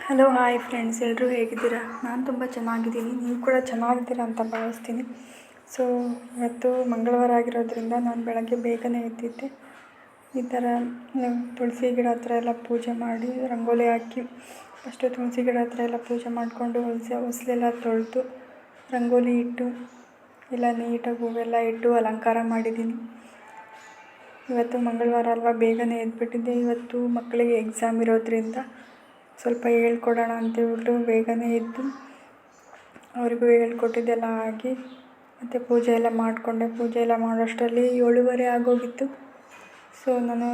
Hello hi friends, ಎಲ್ಲರೂ ಹೇಗಿದ್ದೀರಾ? ನಾನು ತುಂಬ ಚೆನ್ನಾಗಿದ್ದೀನಿ. ನೀವು ಕೂಡ ಚೆನ್ನಾಗಿದ್ದೀರಾ ಅಂತ ಭಾವಿಸ್ತೀನಿ. ಸೊ ಇವತ್ತು ಮಂಗಳವಾರ ಆಗಿರೋದ್ರಿಂದ ನಾನು ಬೆಳಗ್ಗೆ ಬೇಗನೆ ಎದ್ದಿದ್ದೆ. ಈ ಥರ ತುಳಸಿ ಗಿಡ ಹತ್ರ ಎಲ್ಲ ಪೂಜೆ ಮಾಡಿ ರಂಗೋಲಿ ಹಾಕಿ ಫಸ್ಟು ತುಳಸಿ ಗಿಡ ಹತ್ರ ಎಲ್ಲ ಪೂಜೆ ಮಾಡಿಕೊಂಡು ಹೊಸಲೆಲ್ಲ ತೊಳೆದು ರಂಗೋಲಿ ಇಟ್ಟು ಎಲ್ಲ ನೀಟಾಗಿ ಹೂವೆಲ್ಲ ಇಟ್ಟು ಅಲಂಕಾರ ಮಾಡಿದ್ದೀನಿ. ಇವತ್ತು ಮಂಗಳವಾರ ಅಲ್ವಾ, ಬೇಗನೆ ಎದ್ಬಿಟ್ಟಿದ್ದೆ. ಇವತ್ತು ಮಕ್ಕಳಿಗೆ ಎಕ್ಸಾಮ್ ಇರೋದ್ರಿಂದ ಸ್ವಲ್ಪ ಹೇಳ್ಕೊಡೋಣ ಅಂತೇಳ್ಬಿಟ್ಟು ಬೇಗನೆ ಎದ್ದು ಅವ್ರಿಗೂ ಹೇಳ್ಕೊಟ್ಟಿದ್ದೆಲ್ಲ ಆಗಿ ಮತ್ತು ಪೂಜೆ ಎಲ್ಲ ಮಾಡಿಕೊಂಡೆ. ಪೂಜೆ ಎಲ್ಲ ಮಾಡೋಷ್ಟರಲ್ಲಿ 7:30 ಆಗೋಗಿತ್ತು. ಸೊ ನಾನು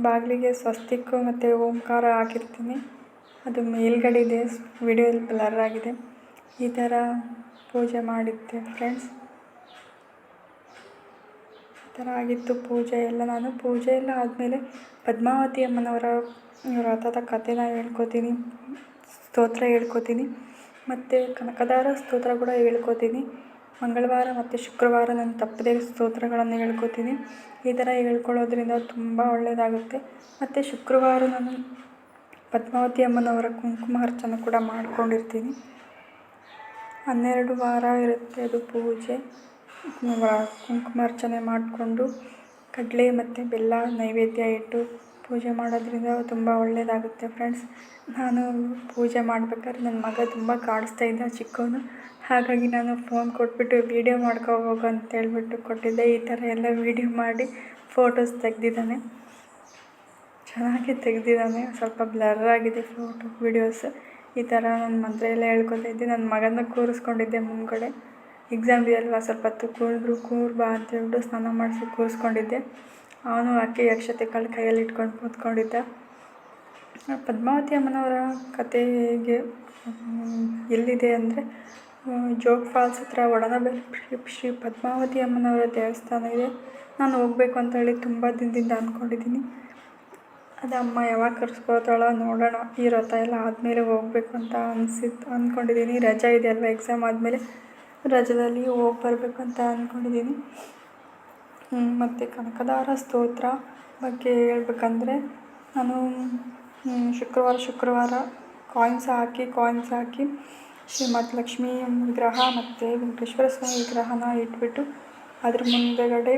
ಬಾಗಿಲಿಗೆ ಸ್ವಸ್ತಿಕ್ ಮತ್ತು ಓಂಕಾರ ಹಾಕಿರ್ತೀನಿ. ಅದು ಮೇಲ್ಗಡೆ ಇದೆ, ವಿಡಿಯೋದಲ್ಲಿ ಬ್ಲರ್ ಆಗಿದೆ. ಈ ಥರ ಪೂಜೆ ಮಾಡಿದ್ದೆ ಫ್ರೆಂಡ್ಸ್. ಈ ಥರ ಆಗಿತ್ತು ಪೂಜೆ ಎಲ್ಲ. ನಾನು ಪೂಜೆ ಎಲ್ಲ ಆದಮೇಲೆ ಪದ್ಮಾವತಿ ಅಮ್ಮನವರ ವ್ರತದ ಕಥೆನ ಹೇಳ್ಕೊತೀನಿ, ಸ್ತೋತ್ರ ಹೇಳ್ಕೊತೀನಿ ಮತ್ತು ಕನಕದಾರ ಸ್ತೋತ್ರ ಕೂಡ ಹೇಳ್ಕೊತೀನಿ. ಮಂಗಳವಾರ ಮತ್ತು ಶುಕ್ರವಾರ ನಾನು ತಪ್ಪದೇ ಸ್ತೋತ್ರಗಳನ್ನು ಹೇಳ್ಕೊತೀನಿ. ಈ ಥರ ಹೇಳ್ಕೊಳ್ಳೋದ್ರಿಂದ ತುಂಬ ಒಳ್ಳೆಯದಾಗುತ್ತೆ. ಮತ್ತು ಶುಕ್ರವಾರ ನಾನು ಪದ್ಮಾವತಿ ಅಮ್ಮನವರ ಕುಂಕುಮಾರ್ಚನೆ ಕೂಡ ಮಾಡ್ಕೊಂಡಿರ್ತೀನಿ. 12 ವಾರ ಇರುತ್ತೆ ಅದು ಪೂಜೆ. ಕುಂಕುಮಾರ್ಚನೆ ಮಾಡಿಕೊಂಡು ಕಡಲೆ ಮತ್ತು ಬೆಲ್ಲ ನೈವೇದ್ಯ ಇಟ್ಟು ಪೂಜೆ ಮಾಡೋದ್ರಿಂದ ತುಂಬ ಒಳ್ಳೆಯದಾಗುತ್ತೆ ಫ್ರೆಂಡ್ಸ್. ನಾನು ಪೂಜೆ ಮಾಡಬೇಕಾದ್ರೆ ನನ್ನ ಮಗ ತುಂಬ ಕಾಡಿಸ್ತಾ ಇದ್ದ, ಚಿಕ್ಕವನು. ಹಾಗಾಗಿ ನಾನು ಫೋನ್ ಕೊಟ್ಬಿಟ್ಟು ವೀಡಿಯೋ ಹೋಗು ಅಂತೇಳ್ಬಿಟ್ಟು ಕೊಟ್ಟಿದ್ದೆ. ಈ ಥರ ಎಲ್ಲ ವೀಡಿಯೋ ಮಾಡಿ ಫೋಟೋಸ್ ತೆಗೆದಿದ್ದಾನೆ. ಚೆನ್ನಾಗಿ ತೆಗೆದಿದ್ದಾನೆ. ಸ್ವಲ್ಪ ಬ್ಲರ್ ಆಗಿದೆ ವೀಡಿಯೋಸ್. ಈ ಥರ ನನ್ನ ಮಂತ್ರ ಎಲ್ಲ ಹೇಳ್ಕೊತಾ ಇದ್ದೆ. ನನ್ನ ಮಗನ ಕೂರಿಸ್ಕೊಂಡಿದ್ದೆ ಮುಂದ್ಗಡೆ. ಎಕ್ಸಾಮ್ ಇದೆಯಲ್ವ, ಸ್ವಲ್ಪ ಹೊತ್ತು ಕೂರು ಬಾ ಅಂತೇಳ್ಬಿಟ್ಟು ಸ್ನಾನ ಮಾಡಿಸಿ ಕೂರಿಸ್ಕೊಂಡಿದ್ದೆ. ಅವನು ಅಕ್ಕಿ ಅಕ್ಷತೆ ಕಾಳು ಕೈಯಲ್ಲಿ ಇಟ್ಕೊಂಡು ಕೂತ್ಕೊಂಡಿದ್ದ. ಪದ್ಮಾವತಿ ಅಮ್ಮನವರ ಕತೆ ಹೇಗೆ ಎಲ್ಲಿದೆ ಅಂದರೆ, ಜೋಗ್ ಫಾಲ್ಸ್ ಹತ್ರ ಒಡನಬೆಲೆ ಶ್ರೀ ಪದ್ಮಾವತಿ ಅಮ್ಮನವರ ದೇವಸ್ಥಾನ ಇದೆ. ನಾನು ಹೋಗಬೇಕು ಅಂತ ಹೇಳಿ ತುಂಬ ದಿನದಿಂದ ಅಂದ್ಕೊಂಡಿದ್ದೀನಿ. ಅದು ಅಮ್ಮ ಯಾವಾಗ ಕರೆಸ್ಕೊತಾಳೋ ನೋಡೋಣ. ಈ ವ್ರತ ಎಲ್ಲ ಆದಮೇಲೆ ಹೋಗಬೇಕು ಅಂತ ಅಂದ್ಕೊಂಡಿದ್ದೀನಿ. ರಜಾ ಇದೆ ಅಲ್ವ, ಎಕ್ಸಾಮ್ ಆದಮೇಲೆ ರಜದಲ್ಲಿ ಹೋಗಿ ಬರಬೇಕು ಅಂತ ಅಂದ್ಕೊಂಡಿದ್ದೀನಿ. ಮತ್ತು ಕನಕದಾರ ಸ್ತೋತ್ರ ಬಗ್ಗೆ ಹೇಳ್ಬೇಕಂದ್ರೆ, ನಾನು ಶುಕ್ರವಾರ ಕಾಯಿನ್ಸ್ ಹಾಕಿ ಶ್ರೀಮತ್ ಲಕ್ಷ್ಮೀ ವಿಗ್ರಹ ಮತ್ತು ವೆಂಕಟೇಶ್ವರ ಸ್ವಾಮಿ ವಿಗ್ರಹನ ಇಟ್ಬಿಟ್ಟು ಅದ್ರ ಮುಂದೆಗಡೆ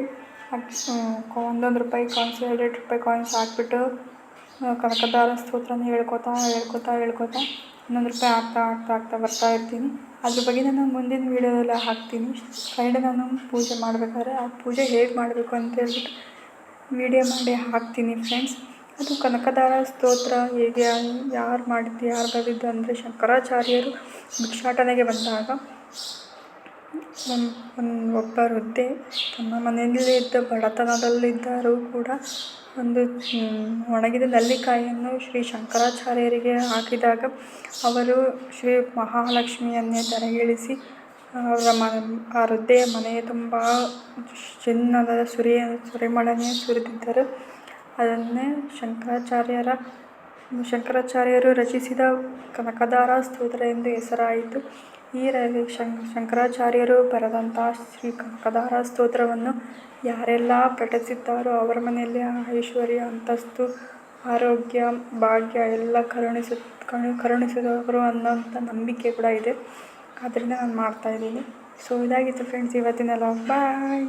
₹1 ಕಾಯಿನ್ಸ್, ₹2 ಕಾಯಿನ್ಸ್ ಹಾಕ್ಬಿಟ್ಟು ಕನಕದಾರ ಸ್ತೋತ್ರನ ಹೇಳ್ಕೊತಾ ₹1 ಹಾಕ್ತಾ ಬರ್ತಾ ಇರ್ತೀನಿ. ಅದ್ರ ಬಗ್ಗೆ ನಾನು ಮುಂದಿನ ವೀಡಿಯೋದೆಲ್ಲ ಹಾಕ್ತೀನಿ. ಫ್ರೈಡೆ ನಾನು ಪೂಜೆ ಮಾಡಬೇಕಾದ್ರೆ ಆ ಪೂಜೆ ಹೇಗೆ ಮಾಡಬೇಕು ಅಂತೇಳ್ಬಿಟ್ಟು ವೀಡಿಯೋ ಮಾಡಿ ಹಾಕ್ತೀನಿ ಫ್ರೆಂಡ್ಸ್. ಅದು ಕನಕದಾರ ಸ್ತೋತ್ರ ಹೇಗೆ ಯಾರು ಬರೆದಿದ್ದು ಅಂದರೆ, ಶಂಕರಾಚಾರ್ಯರು ಭಿಕ್ಷಾಟನೆಗೆ ಬಂದಾಗ ಒಬ್ಬ ವೃದ್ಧೆ ತನ್ನ ಮನೆಯಲ್ಲೇ ಇದ್ದ ಬಡತನದಲ್ಲಿದ್ದರೂ ಕೂಡ ಒಂದು ಒಣಗಿದ ನಲ್ಲಿಕಾಯಿಯನ್ನು ಶ್ರೀ ಶಂಕರಾಚಾರ್ಯರಿಗೆ ಹಾಕಿದಾಗ ಅವರು ಶ್ರೀ ಮಹಾಲಕ್ಷ್ಮಿಯನ್ನೇ ಧರೆಗಿಳಿಸಿ ಆ ವೃದ್ಧೆಯ ಮನೆಯ ತುಂಬ ಚಿನ್ನದ ಸುರಿಮಳೆನೇ ಸುರಿದಿದ್ದರು. ಅದನ್ನೇ ಶಂಕರಾಚಾರ್ಯರು ರಚಿಸಿದ ಕನಕದಾರ ಸ್ತೋತ್ರ ಎಂದು ಹೆಸರಾಯಿತು. ಈ ಶಂಕರಾಚಾರ್ಯರು ಬರೆದಂಥ ಶ್ರೀ ಕನಕದಾರ ಸ್ತೋತ್ರವನ್ನು ಯಾರೆಲ್ಲ ಪಠಿಸಿದ್ದಾರೋ ಅವರ ಮನೆಯಲ್ಲಿ ಐಶ್ವರ್ಯ, ಅಂತಸ್ತು, ಆರೋಗ್ಯ, ಭಾಗ್ಯ ಎಲ್ಲ ಕರುಣಿಸಿದವರು ಅನ್ನೋಂಥ ನಂಬಿಕೆ ಕೂಡ ಇದೆ. ಆದ್ದರಿಂದ ನಾನು ಮಾಡ್ತಾಯಿದ್ದೀನಿ. ಸೊ ಇದಾಗಿತ್ತು ಫ್ರೆಂಡ್ಸ್ ಇವತ್ತಿನ ಲಾಗ್. ಬಾಯ್.